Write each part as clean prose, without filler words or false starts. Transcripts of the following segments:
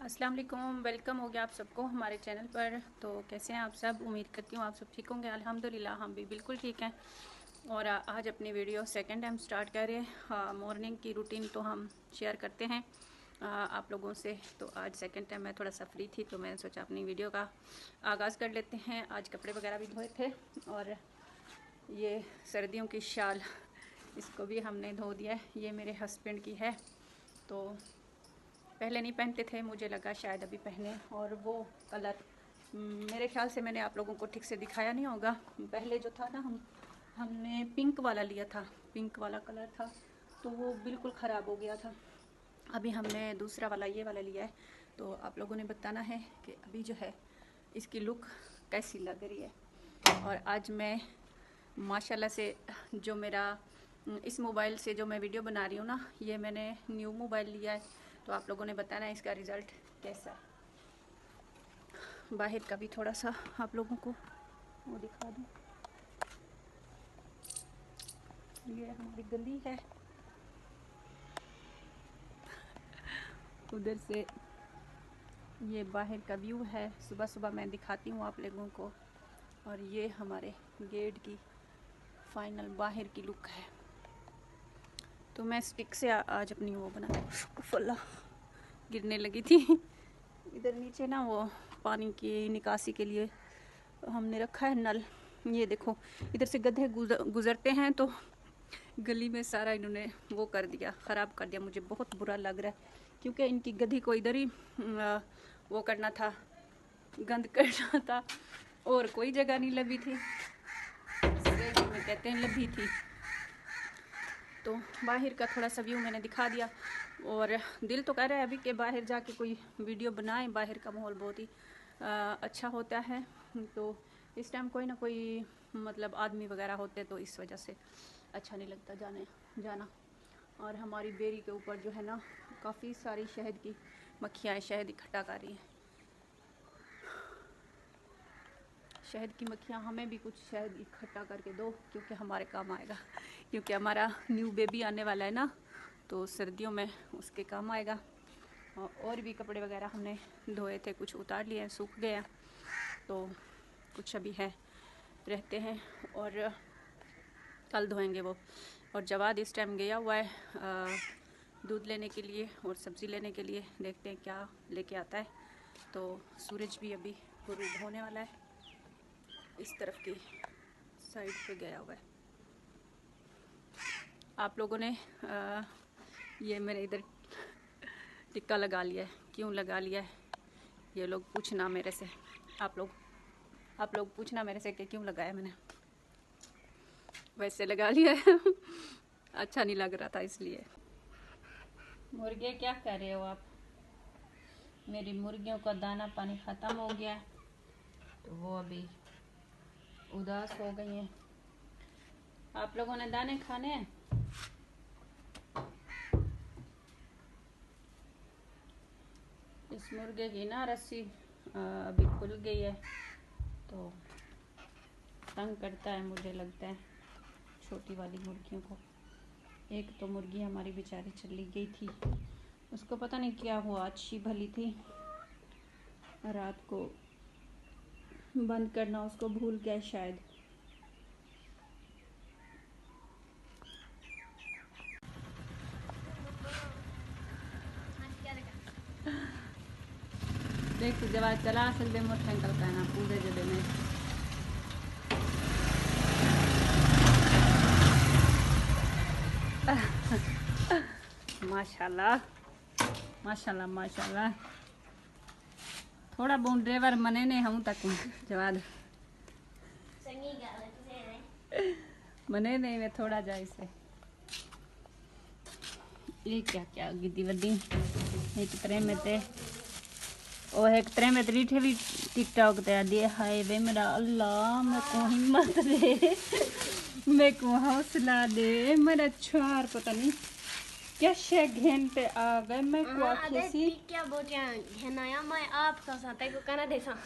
अस्सलाम वालेकुम, वेलकम हो गया आप सबको हमारे चैनल पर। तो कैसे हैं आप सब? उम्मीद करती हूँ आप सब ठीक होंगे। अल्हम्दुलिल्लाह हम भी बिल्कुल ठीक हैं। और आज अपनी वीडियो सेकंड टाइम स्टार्ट कर रहे हैं। मॉर्निंग की रूटीन तो हम शेयर करते हैं आप लोगों से। तो आज सेकंड टाइम मैं थोड़ा सा फ्री थी तो मैंने सोचा अपनी वीडियो का आगाज़ कर लेते हैं। आज कपड़े वगैरह भी धोए थे और ये सर्दियों की शाल इसको भी हमने धो दिया है। ये मेरे हस्बैंड की है, तो पहले नहीं पहनते थे, मुझे लगा शायद अभी पहने। और वो कलर मेरे ख्याल से मैंने आप लोगों को ठीक से दिखाया नहीं होगा। पहले जो था ना हमने पिंक वाला लिया था, पिंक वाला कलर था, तो वो बिल्कुल ख़राब हो गया था। अभी हमने दूसरा वाला ये वाला लिया है। तो आप लोगों ने बताना है कि अभी जो है इसकी लुक कैसी लग रही है। और आज मैं माशाल्लाह से जो मेरा इस मोबाइल से जो मैं वीडियो बना रही हूँ ना, ये मैंने न्यू मोबाइल लिया है, तो आप लोगों ने बताना है इसका रिज़ल्ट कैसा है। बाहर का भी थोड़ा सा आप लोगों को वो दिखा दूँ। ये हमारी गली है, उधर से ये बाहर का व्यू है। सुबह सुबह मैं दिखाती हूँ आप लोगों को। और ये हमारे गेट की फाइनल बाहर की लुक है। तो मैं स्टिक से आज अपनी वो बना फुल्ला गिरने लगी थी। इधर नीचे ना वो पानी की निकासी के लिए हमने रखा है नल। ये देखो, इधर से गधे गुजरते हैं तो गली में सारा इन्होंने वो कर दिया, ख़राब कर दिया। मुझे बहुत बुरा लग रहा है क्योंकि इनकी गधी को इधर ही वो करना था, गंद करना था, और कोई जगह नहीं लगी थी, में कहते हैं लगी थी। तो बाहर का थोड़ा सा व्यू मैंने दिखा दिया। और दिल तो कह रहा है अभी कि बाहर जाके कोई वीडियो बनाएं। बाहर का माहौल बहुत ही अच्छा होता है। तो इस टाइम कोई ना कोई मतलब आदमी वगैरह होते तो इस वजह से अच्छा नहीं लगता जाना। और हमारी बेरी के ऊपर जो है ना काफ़ी सारी शहद की मक्खियाँ शहद इकट्ठा कर रही हैं। शहद की मक्खियाँ, हमें भी कुछ शहद इकट्ठा करके दो क्योंकि हमारे काम आएगा। क्योंकि हमारा न्यू बेबी आने वाला है ना, तो सर्दियों में उसके काम आएगा। और भी कपड़े वगैरह हमने धोए थे, कुछ उतार लिए हैं, सूख गए हैं, तो कुछ अभी है रहते हैं और कल धोएंगे वो। और जवाद इस टाइम गया हुआ है दूध लेने के लिए और सब्ज़ी लेने के लिए। देखते हैं क्या लेके आता है। तो सूरज भी अभी गुरूब होने वाला है, इस तरफ की साइड पे गया हुआ है। आप लोगों ने ये मेरे इधर टिक्का लगा लिया है। क्यों लगा लिया है ये लोग पूछना मेरे से, आप लोग पूछना मेरे से कि क्यों लगाया मैंने। वैसे लगा लिया है अच्छा नहीं लग रहा था इसलिए। मुर्गे क्या कर रहे हो आप? मेरी मुर्गियों का दाना पानी ख़त्म हो गया है तो वो अभी उदास हो गई हैं। आप लोगों ने दाने खाने हैं? इस मुर्गे की ना रस्सी अभी खुल गई है तो तंग करता है, मुझे लगता है छोटी वाली मुर्गियों को। एक तो मुर्गी हमारी बेचारी चली गई थी, उसको पता नहीं क्या हुआ, अच्छी भली थी, रात को बंद करना उसको भूल गया शायद। देख तो जब चला सकते मोटरसाइकिल का ना पूरे जगह में। माशाल्लाह माशाल्लाह माशाल्लाह। थोड़ा बहुत ड्राइवर मने ने हम तक जवाद मने नहीं मैं थोड़ा जा इसे। ये क्या क्या गिद्दी वड्डी एक तरह में ते और एक तरह में रीठे भी टिकटॉक ते दे। हाय वे मेरा अल्लाह, मैं को हिम्मत दे, मैं को हौसला दे, मेरा छुआर पता नहीं क्या शे घेन पे आ गए। मैं को आखे सी क्या बोलते हैं घेनाया मैं आपका साथ को कहना देसा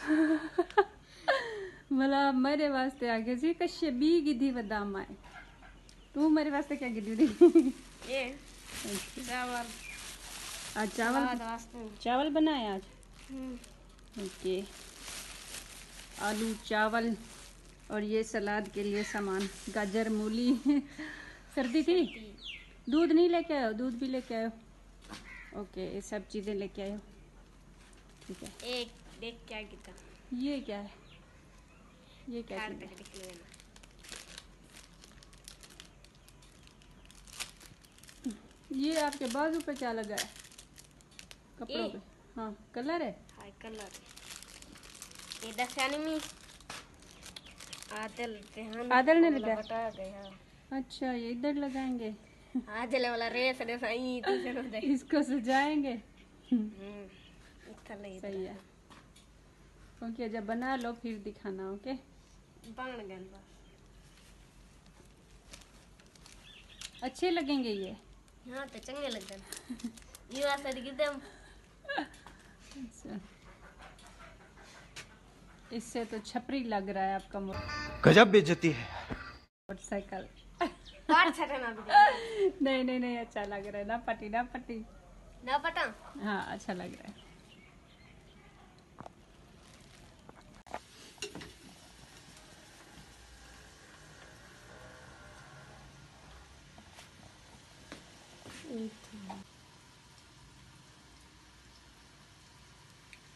मला मेरे वास्ते आगे सी कश्य बी गिद्दी वदा माए। तू मेरे वास्ते क्या गिद्दी दी? ये चावल आज सलाद वास्ते। चावल बनाए आज। हम्म। ओके, आलू चावल और ये सलाद के लिए सामान गाजर मूली। सर्दी थी, दूध नहीं लेके आयो? दूध भी लेके आयो? ओके, ये सब चीज़ें लेके आयो। ठीक है। एक देख क्या किया। ये क्या है? ये क्या कार चीज़ पे है? देख लेना। ये आपके बाजू पे क्या लगा है? कपड़ों ये? पे? हाँ, कलर है। हाय कलर। ये दशानी में आदल तेहन आदल ने लगा? बता गया। अच्छा, ये इधर लगाएंगे। आदल वाला रेस रेस आई तू से दे। इसको सजाएंगे। इतना सही है। ओके, जब बना लो फिर दिखाना। ओके, बन गए बस। अच्छे लगेंगे ये। हाँ तो चंगे लगते। ये वाला एकदम। अच्छा, इससे तो छपरी लग रहा है आपका गजब बेइज्जती है। मोटरसाइकिल। काट छटना भी। नहीं नहीं नहीं, अच्छा लग रहा है ना पटी, ना पटी। ना पता। हाँ, अच्छा लग रहा है।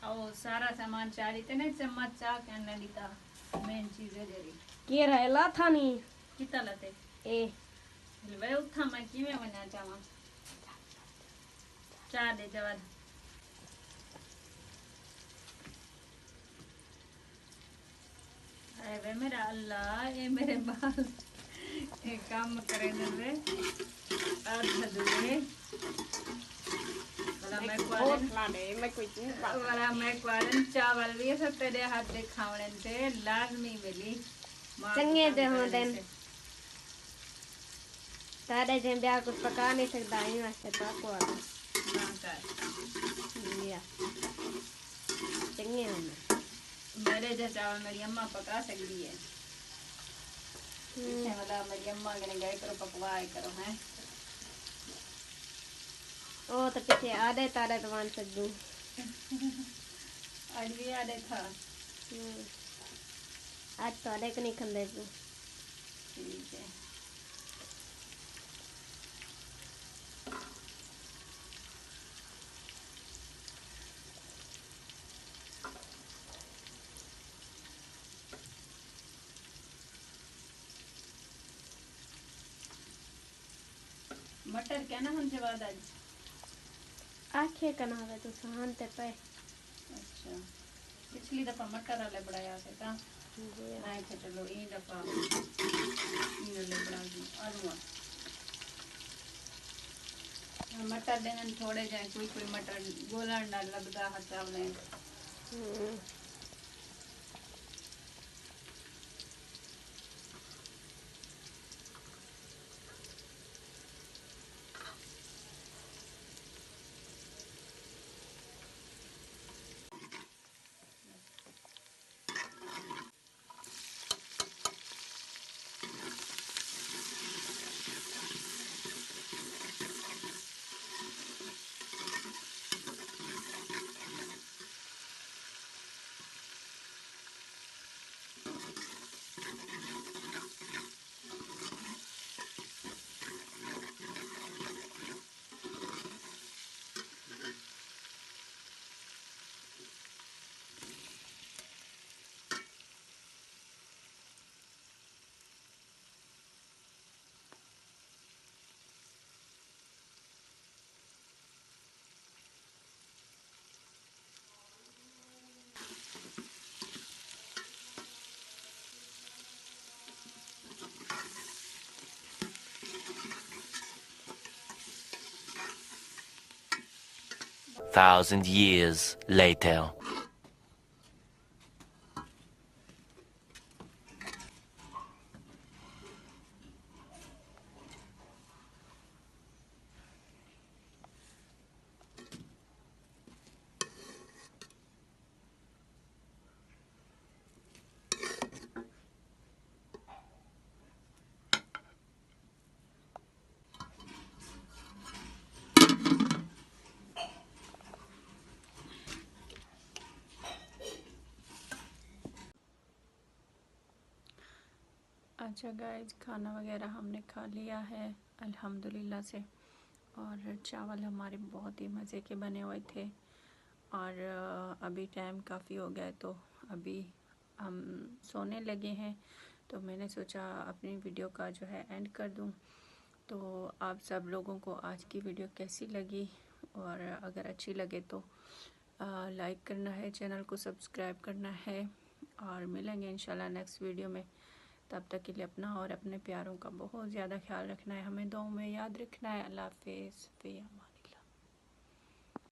ओ सारा सामान चारी ते नहीं, चम्मच चा करने दीता। मेन चीज है जरी के रहला था नी किता लते ए वे उठा मैं किवे बना चावा चा दे जवाद। अरे वे मेरा अल्लाह, ये मेरे बाल एक काम करे न वे अर्थ दुए मैं क्वारन चावल भी सब तेरे हाथ दे खावने से लाजमी मिली। चंगे दे हो दिन तारे जे ब्याह कुछ पका नहीं सकता ही वास्ते तो को आ लिया चंगे होना मेरे जैसा चावल मेरी अम्मा पका सकती है। पीछे वाला मेरी अम्मा कहने गए करो पकवाए करो हैं। ओ तो पीछे आधे तारे तो मान सकूं आज भी आधे था। आज तो आधे को नहीं खंदे तू। ठीक है, मटर क्या ना हमसे बाद आज। आखे कनावे तो सहन ते पे। अच्छा, पिछली दफा मटर वाले बढ़ाया से था नहीं थे। चलो ई दफा इन ले बढ़ा दी आलू मटर देने थोड़े जाए कोई कोई मटर गोलन डाल लगता है चावल। Thousand years later. अच्छा गाइस, खाना वगैरह हमने खा लिया है अल्हम्दुलिल्लाह से। और चावल हमारे बहुत ही मज़े के बने हुए थे। और अभी टाइम काफ़ी हो गया है, तो अभी हम सोने लगे हैं। तो मैंने सोचा अपनी वीडियो का जो है एंड कर दूं। तो आप सब लोगों को आज की वीडियो कैसी लगी, और अगर अच्छी लगे तो लाइक करना है, चैनल को सब्सक्राइब करना है। और मिलेंगे इंशाल्लाह नेक्स्ट वीडियो में। तब तक के लिए अपना और अपने प्यारों का बहुत ज़्यादा ख्याल रखना है, हमें दुआओं में याद रखना है। अल्लाह हाफ़िज़।